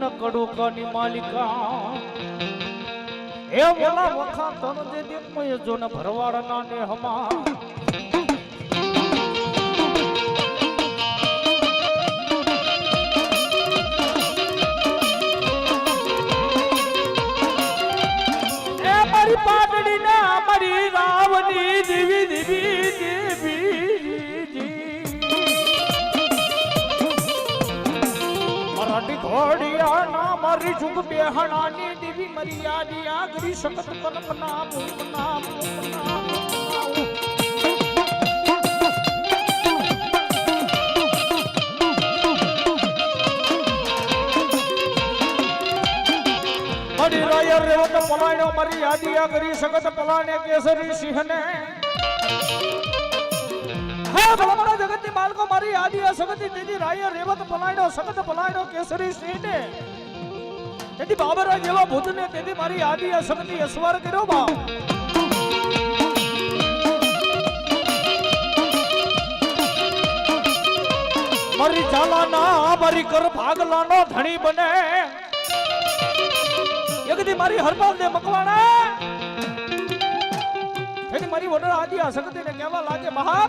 ન કડોકાની માલિકા એ મોલા વખા તન દે દે મય જો ન ભરવાડના ને હમા એ મારી પાટડી ના મારી રાવની દેવી દેવી દેવી ઘોડિયા ના મારી જુગ બેહણાની દેવી મર્યાદી આગરી સખત કલ્પના મૂકના મારી રાય રેવત પલાણ્યો મર્યાદી આગરી સખત પલાણે કેસરી સિંહને ભલા જગતની બાળકો મારી આદિ સગતી તેની રાય રેવત પલાણ્યો કેસરી સિંહને તેથી બાબરા જેવા ભૂતને તેથી મારી આદિ સગતી અસવાર કર્યો બા મારી ચાલાના મારી કર ભાગલાનો ધણી બને એકદી મારી હરપાલ દે મકવાણા તેથી મારી વડર આદિ સગતીને કહેવા લાગે મહા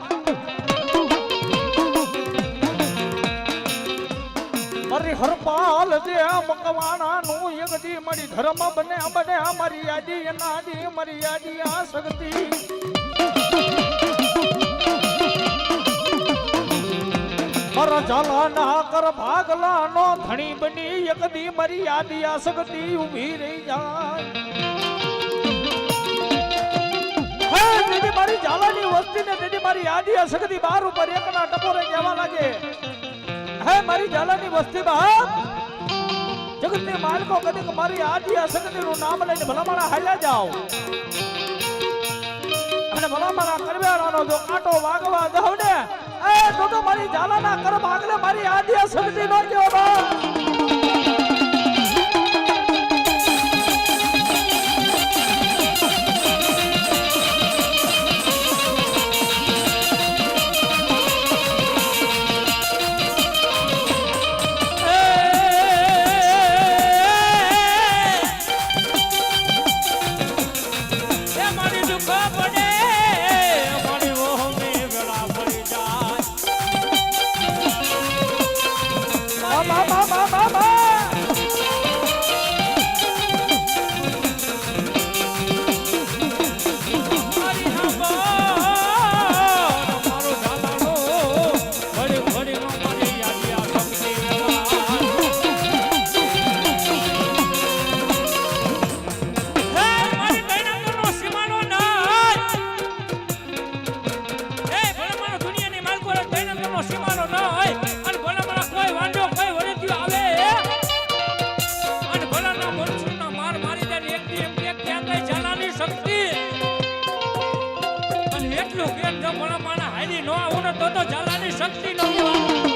મારી હરપાલ દે મકવાણા નું એકદી મારી ધર્મ બને મારી યાદી એનાદી મારી યાદી આ શક્તિ મારા ઝાલા ના કર ભાગલા નો ધણી બની એકદી મારી યાદી આ શક્તિ ઊભી રહી જાય તેથી મારી ઝાલાની વસ્તી ને તેથી મારી યાદી આ શક્તિ બાર ઉપર એકના ટપોરે કહેવા લાગે હે મારી ઝાલાની વસ્તી બાપ જગતની માલકો કદીક મારી આદિ અસગતી નું નામ લઈને ભલામણા હાલ્યા જાઓ અને ભલામણા કરવેરાનો જો કાંટો વાગવા દઉં ને એ તો મારી ઝાલાના કર ભાગલે મારી આદિ અસગતી નો કયો બાપ એટલું કેમ જો ભલા માણા હારી નો આવું ને તો ઝાલાની શક્તિ નો